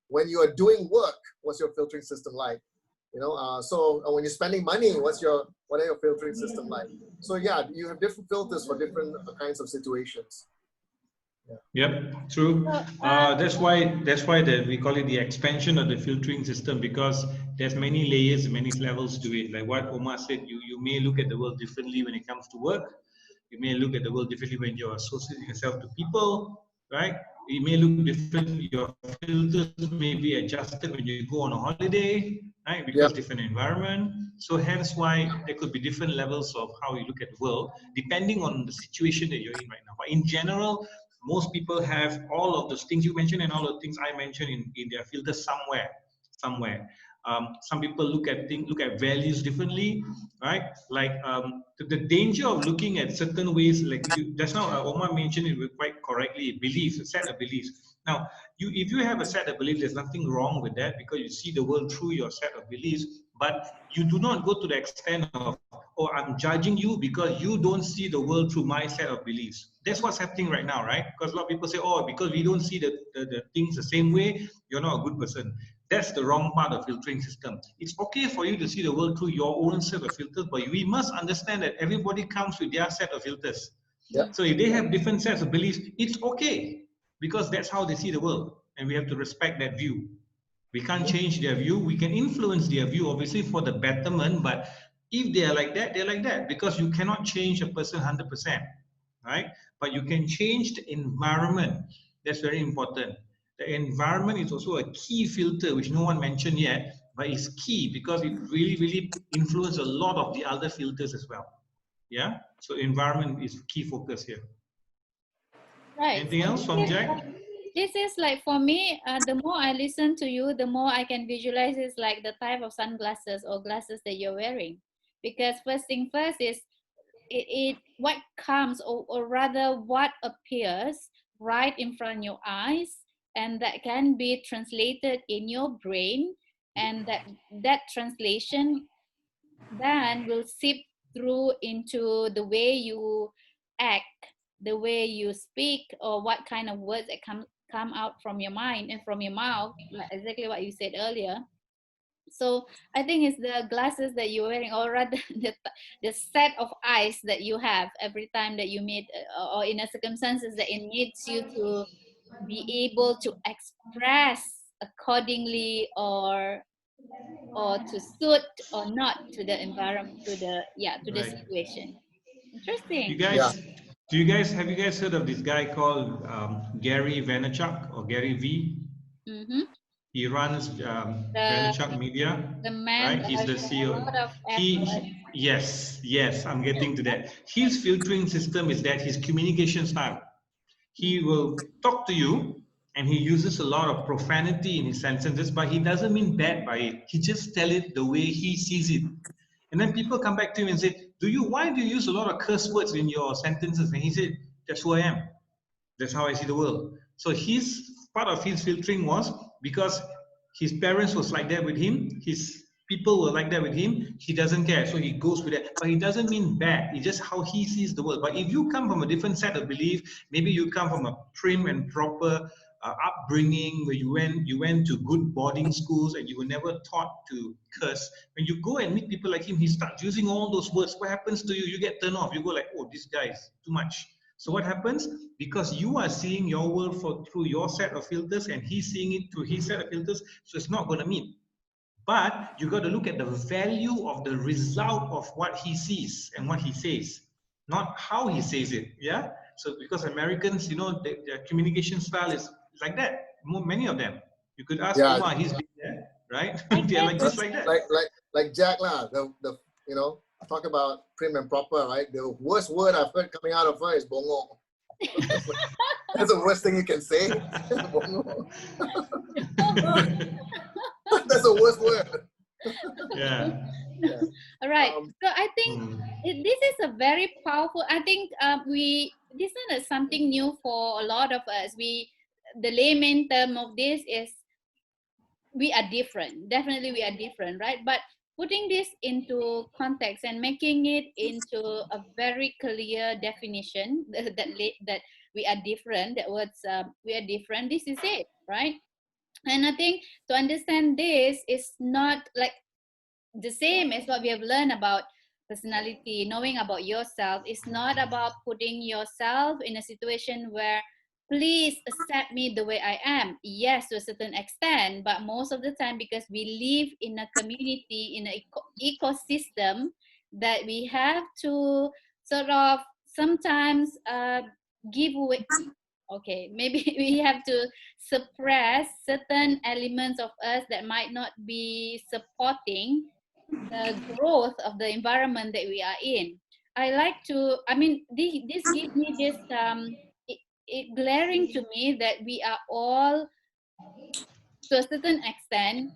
[SPEAKER 2] When you are doing work, what's your filtering system like? You know, so when you're spending money, what are your filtering system like? So yeah, you have different filters for different kinds of situations.
[SPEAKER 3] Yep, true.
[SPEAKER 1] So,
[SPEAKER 3] That's why we call it the expansion of the filtering system, because there's many layers, many levels to it. Like what Omar said, you may look at the world differently when it comes to work. You may look at the world differently when you're associating yourself to people, right? You may look different. Your filters may be adjusted when you go on a holiday, right?
[SPEAKER 2] Yeah.
[SPEAKER 3] Because different environment. So hence why there could be different levels of how you look at the world, depending on the situation that you're in right now. But in general, most people have all of those things you mentioned and all of the things I mentioned in their filters somewhere. Some people look at values differently, right? Like the danger of looking at certain ways, like just now Omar mentioned it quite correctly, beliefs, a set of beliefs. Now, if you have a set of beliefs, there's nothing wrong with that, because you see the world through your set of beliefs, but you do not go to the extent of, oh, I'm judging you because you don't see the world through my set of beliefs. That's what's happening right now, right? Because a lot of people say, oh, because we don't see the things the same way, you're not a good person. That's the wrong part of filtering system. It's okay for you to see the world through your own set of filters, but we must understand that everybody comes with their set of filters.
[SPEAKER 2] Yeah.
[SPEAKER 3] So if they have different sets of beliefs, it's okay, because that's how they see the world, and we have to respect that view. We can't change their view. We can influence their view, obviously, for the betterment, but if they are like that, they're like that, because you cannot change a person 100%, right? But you can change the environment. That's very important. The environment is also a key filter, which no one mentioned yet, but it's key because it really, really influences a lot of the other filters as well. Yeah. So environment is key focus here.
[SPEAKER 1] right.
[SPEAKER 3] Anything
[SPEAKER 1] So
[SPEAKER 3] else from Jack?
[SPEAKER 1] this is like, for me, the more I listen to you, the more I can visualize is like the type of sunglasses or glasses that you're wearing. Because first thing first is what comes, or rather what appears right in front of your eyes, and that can be translated in your brain, and that translation then will seep through into the way you act, the way you speak, or what kind of words that come out from your mind and from your mouth, like exactly what you said earlier. So I think it's the glasses that you're wearing, or rather the set of eyes that you have every time that you meet, or in a circumstances that it needs you to be able to express accordingly, or to suit or not to the environment, to the
[SPEAKER 3] Right.
[SPEAKER 1] situation.
[SPEAKER 3] You
[SPEAKER 1] Interesting.
[SPEAKER 2] Yeah.
[SPEAKER 3] guys, have you guys heard of this guy called Gary Vaynerchuk, or Gary V?
[SPEAKER 1] Mm-hmm.
[SPEAKER 3] He runs
[SPEAKER 1] The
[SPEAKER 3] Vaynerchuk Media,
[SPEAKER 1] the man
[SPEAKER 3] right?
[SPEAKER 1] that
[SPEAKER 3] He's
[SPEAKER 1] has
[SPEAKER 3] the
[SPEAKER 1] a
[SPEAKER 3] CEO.
[SPEAKER 1] lot of effort.
[SPEAKER 3] Yes, I'm getting to that. His filtering system is that his communication style. He will talk to you, and he uses a lot of profanity in his sentences, but he doesn't mean bad by it. He just tell it the way he sees it. And then people come back to him and say, why do you use a lot of curse words in your sentences? And he said, that's who I am. That's how I see the world. So his part of his filtering was because his parents was like that with him, his people were like that with him. He doesn't care, so he goes with it. But he doesn't mean bad. It's just how he sees the world. But if you come from a different set of belief, maybe you come from a prim and proper upbringing where you went to good boarding schools and you were never taught to curse. When you go and meet people like him, he starts using all those words. What happens to you? You get turned off. You go like, oh, this guy is too much. So what happens? Because you are seeing your world through your set of filters and he's seeing it through his set of filters, so it's not going to meet. But you got to look at the value of the result of what he sees and what he says, not how he says it. Yeah. So because Americans, you know, their communication style is like that. Many of them. You could ask
[SPEAKER 2] Yeah,
[SPEAKER 3] Omar, he's been there, right? They're like just
[SPEAKER 1] Exactly.
[SPEAKER 3] like that.
[SPEAKER 2] like Jack lah. The you know, talk about prim and proper, right? The worst word I've heard coming out of her is bongo. That's the worst thing you can say. Bongo. That's the worst word.
[SPEAKER 3] Yeah.
[SPEAKER 2] Yeah.
[SPEAKER 1] All right. So I think
[SPEAKER 3] Mm.
[SPEAKER 1] this is a very powerful. I think this one is something new for a lot of us. The layman term of this is we are different. Definitely, we are different, right? But putting this into context and making it into a very clear definition that we are different. That words we are different. This is it, right? And I think to understand this is not like the same as what we have learned about personality. Knowing about yourself is not about putting yourself in a situation where please accept me the way I am. Yes, to a certain extent, but most of the time, because we live in a community, in an ecosystem, that we have to sort of sometimes give away. Okay, maybe we have to suppress certain elements of us that might not be supporting the growth of the environment that we are in. I like to, I mean, this gives me this, it glaring to me that we are all, to a certain extent,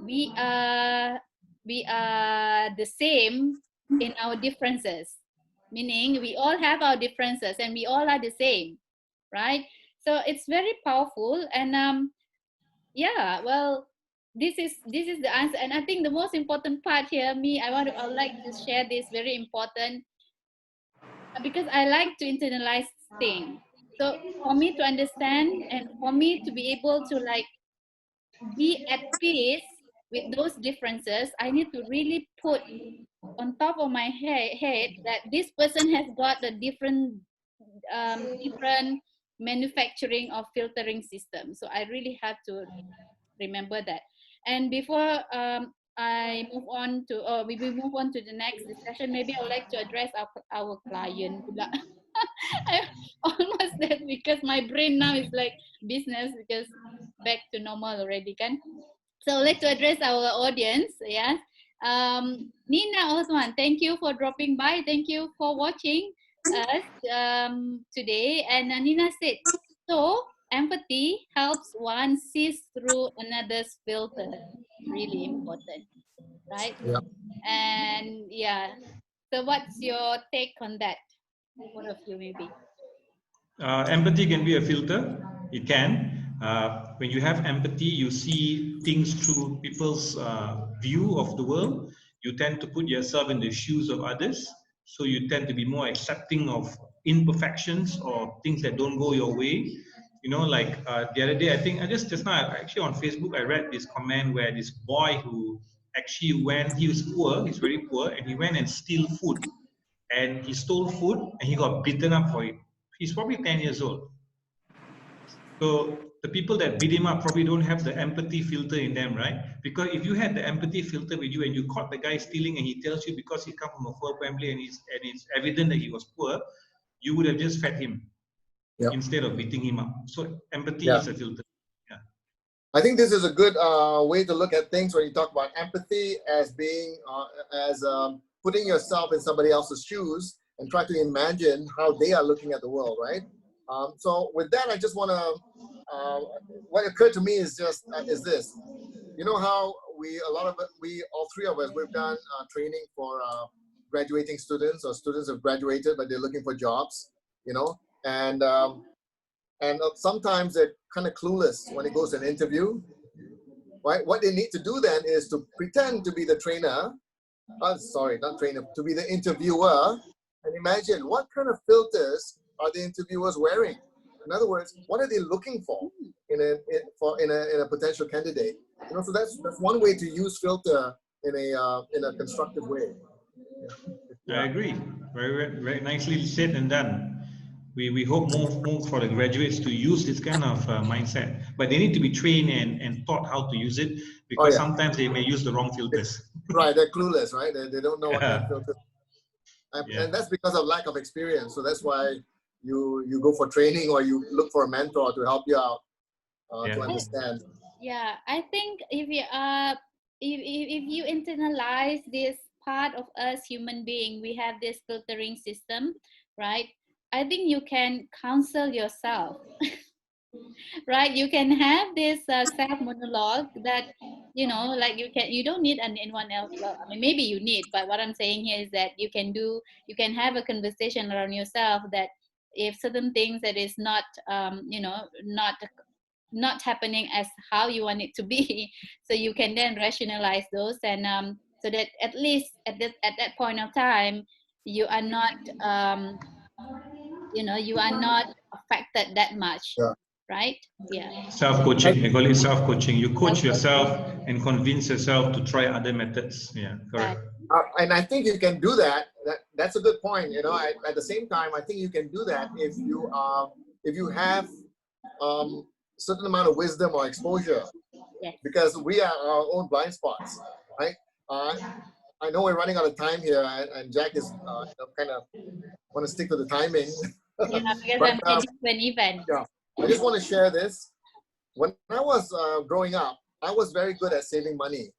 [SPEAKER 1] we are, we are the same in our differences. Meaning we all have our differences and we all are the same, right? So it's very powerful. And yeah, well, this is the answer. And I think the most important part here, I would like to share this very important, because I like to internalize things. So for me to understand and for me to be able to like be at peace with those differences, I need to really put on top of my head that this person has got a different manufacturing or filtering system. So I really have to remember that. And before I move on to, or we will move on to the next discussion, maybe I would like to address our client. I almost said, because my brain now is like business, because back to normal already, kan? So I'd like to address our audience. Yeah. Nina Osman, thank you for dropping by. Thank you for watching us today. And Nina said, so empathy helps one see through another's filter. Really important, right?
[SPEAKER 2] Yeah.
[SPEAKER 1] And yeah. So what's your take on that? One of you maybe.
[SPEAKER 3] Empathy can be a filter. It can. When you have empathy, you see things through people's view of the world. You tend to put yourself in the shoes of others. So you tend to be more accepting of imperfections or things that don't go your way. You know, like the other day, I think I just now actually on Facebook, I read this comment where this boy who actually he was poor, he's very poor, and he went and steal food. And he stole food and he got beaten up for it. He's probably 10 years old. So the people that beat him up probably don't have the empathy filter in them, right? Because if you had the empathy filter with you and you caught the guy stealing and he tells you because he comes from a poor family and it's evident that he was poor, you would have just fed him instead of beating him up. So empathy is a filter. Yeah.
[SPEAKER 2] I think this is a good way to look at things when you talk about empathy as being, putting yourself in somebody else's shoes and try to imagine how they are looking at the world, right? So with that, I just want to, what occurred to me is just, is this. You know how all three of us, we've done training for graduating students, or students have graduated, but they're looking for jobs, you know? And sometimes they're kind of clueless when it goes to an interview, right? What they need to do then is to pretend to be the trainer, sorry, not trainer, to be the interviewer, and imagine what kind of filters are the interviewers wearing. In other words, what are they looking for in a potential candidate? You know, so that's one way to use filter in a constructive way.
[SPEAKER 3] I agree. Very, very nicely said and done. we hope more for the graduates to use this kind of mindset, but they need to be trained and taught how to use it,
[SPEAKER 2] Oh
[SPEAKER 3] because
[SPEAKER 2] yeah,
[SPEAKER 3] sometimes they may use the wrong filters.
[SPEAKER 2] right. They're clueless, right? They don't know what kind of
[SPEAKER 3] Yeah,
[SPEAKER 2] filter,
[SPEAKER 3] yeah,
[SPEAKER 2] and that's because of lack of experience. So that's why you go for training or you look for a mentor to help you out to
[SPEAKER 3] yeah.
[SPEAKER 2] understand.
[SPEAKER 1] Yeah, I think if you if you internalize this part of us human being, we have this filtering system, right? I think you can counsel yourself, right? You can have this self monologue that, you know, like you don't need anyone else. Well, I mean, maybe you need, but what I'm saying here is that you can have a conversation around yourself that if certain things that is not you know, not happening as how you want it to be, so you can then rationalize those, and so that at least at that point of time you are not you know, you are not affected that much,
[SPEAKER 2] Yeah.
[SPEAKER 1] right? Yeah.
[SPEAKER 3] Self-coaching, I call it self-coaching. You coach
[SPEAKER 1] Self-coaching.
[SPEAKER 3] yourself and convince yourself to try other methods. Yeah,
[SPEAKER 1] Right.
[SPEAKER 3] correct.
[SPEAKER 2] And I think you can do that. That's a good point. You know, at the same time, I think you can do that if you have certain amount of wisdom or exposure,
[SPEAKER 1] Yes.
[SPEAKER 2] because we are our own blind spots, right? Uh, I know we're running out of time here, and Jack is kind of want to stick to the timing,
[SPEAKER 1] Yeah, because
[SPEAKER 2] but
[SPEAKER 1] I'm heading to an event.
[SPEAKER 2] yeah, I just want to share this. When I was growing up, I was very good at saving money.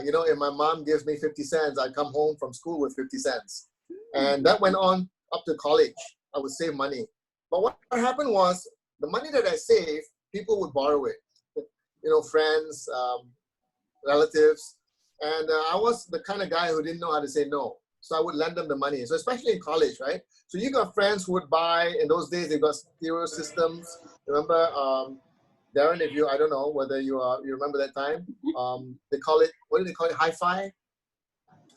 [SPEAKER 2] You know, if my mom gives me 50 cents, I come home from school with 50 cents. And that went on up to college. I would save money. But what happened was the money that I saved, people would borrow it. You know, friends, relatives. And I was the kind of guy who didn't know how to say no. So I would lend them the money. So especially in college, right? So you got friends who would buy, in those days, they got stereo systems. Remember, Darren, if you, I don't know whether you remember that time. They call it, what do they call it? Hi-fi?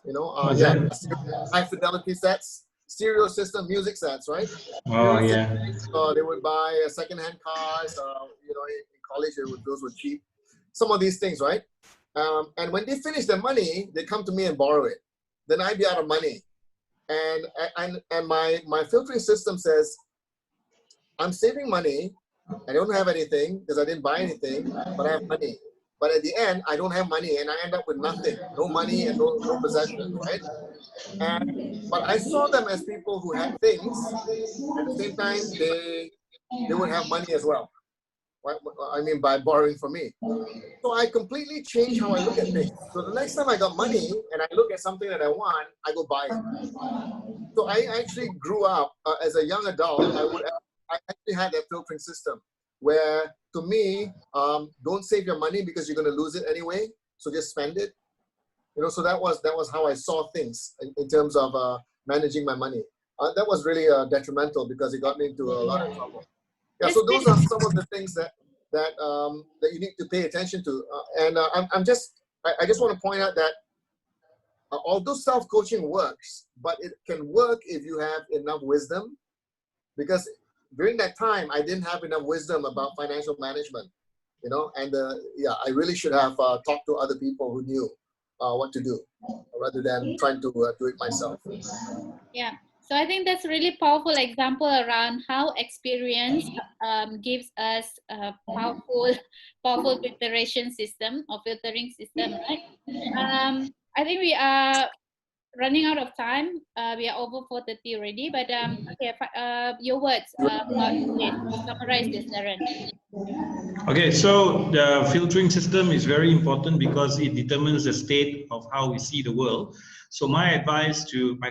[SPEAKER 2] You know,
[SPEAKER 3] What's
[SPEAKER 2] yeah,
[SPEAKER 3] that?
[SPEAKER 2] high fidelity sets, stereo system music sets, right?
[SPEAKER 3] Oh,
[SPEAKER 2] Stereo
[SPEAKER 3] yeah.
[SPEAKER 2] systems, they would buy secondhand cars. You know, in college, those were cheap. Some of these things, right? And when they finish their money, they come to me and borrow it. Then I'd be out of money. And my filtering system says, I'm saving money. I don't have anything because I didn't buy anything, but I have money. But at the end, I don't have money and I end up with nothing, no money and no possessions, right? But I saw them as people who had things. At the same time, they would have money as well. Right? I mean, by borrowing from me. So I completely changed how I look at things. So the next time I got money and I look at something that I want, I go buy it. So I actually grew up as a young adult. I actually had that filtering system where, to me, don't save your money because you're going to lose it anyway. So just spend it. You know, so that was how I saw things in terms of managing my money. That was really detrimental because it got me into a lot of trouble. Yeah, so those are some of the things that you need to pay attention to. I just want to point out that although self-coaching works, but it can work if you have enough wisdom. Because during that time, I didn't have enough wisdom about financial management, you know, and yeah, I really should have talked to other people who knew what to do rather than trying to do it myself.
[SPEAKER 1] Yeah. So I think that's a really powerful example around how experience gives us a powerful filtration system or filtering system, right? I think we are running out of time. We are over 4:30 already, but okay, your words about this to summarize this, Darren.
[SPEAKER 3] Okay, so the filtering system is very important because it determines the state of how we see the world. So my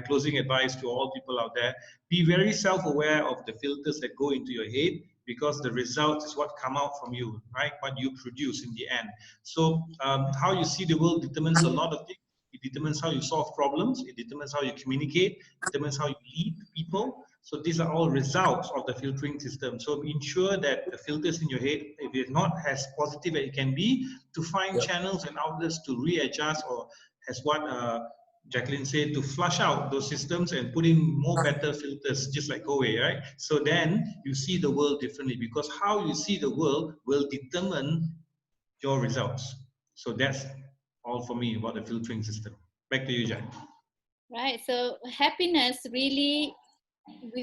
[SPEAKER 3] closing advice to all people out there, be very self-aware of the filters that go into your head, because the result is what come out from you, right? What you produce in the end. So how you see the world determines a lot of things. It determines how you solve problems. It determines how you communicate. It determines how you lead people. So these are all results of the filtering system. So ensure that the filters in your head, if it's not as positive as it can be, to find
[SPEAKER 2] Yep.
[SPEAKER 3] channels and outlets to readjust, or as what Jacqueline said, to flush out those systems and put in more better filters, just like Koei, right? So then you see the world differently, because how you see the world will determine your results. So that's all for me about the filtering system. Back to you, Jack.
[SPEAKER 1] Right. So happiness really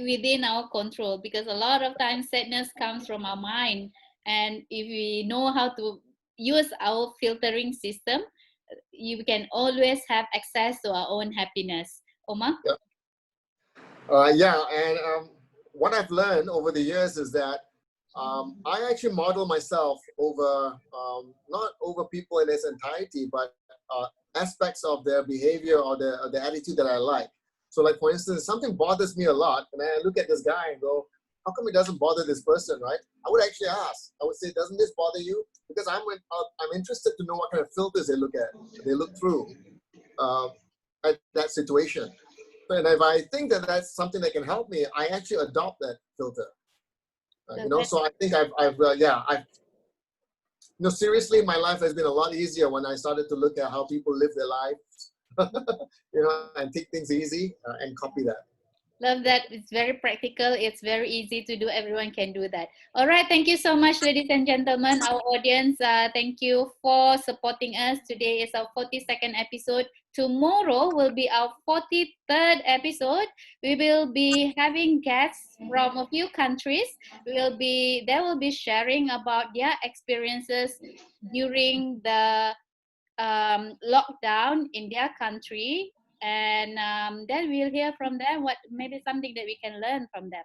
[SPEAKER 1] within our control, because a lot of times sadness comes from our mind, and if we know how to use our filtering system, you can always have access to our own happiness. Omar?
[SPEAKER 2] Yeah. Yeah, and what I've learned over the years is that I actually model myself over not over people in its entirety, but aspects of their behavior or the attitude that I like. So, like for instance, something bothers me a lot, and I look at this guy and go, "How come it doesn't bother this person?" Right? I would actually ask. I would say, "Doesn't this bother you?" Because I'm interested to know what kind of filters they look through uh, at that situation. And if I think that that's something that can help me, I actually adopt that filter.
[SPEAKER 1] So
[SPEAKER 2] You know,
[SPEAKER 1] that,
[SPEAKER 2] so I think seriously, my life has been a lot easier when I started to look at how people live their lives, and take things easy and copy that.
[SPEAKER 1] love that. It's very practical. It's very easy to do. Everyone can do that. All right. Thank you so much, ladies and gentlemen, our audience. Thank you for supporting us. Today is our 42nd episode. Tomorrow will be our 43rd episode. We will be having guests from a few countries. They will be sharing about their experiences during the lockdown in their country, and then we'll hear from them what maybe something that we can learn from them,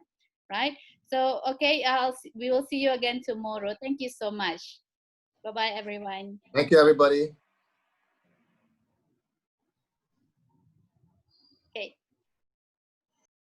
[SPEAKER 1] right? So okay, we will see you again tomorrow. Thank you so much. Bye bye, everyone.
[SPEAKER 2] Thank you, everybody.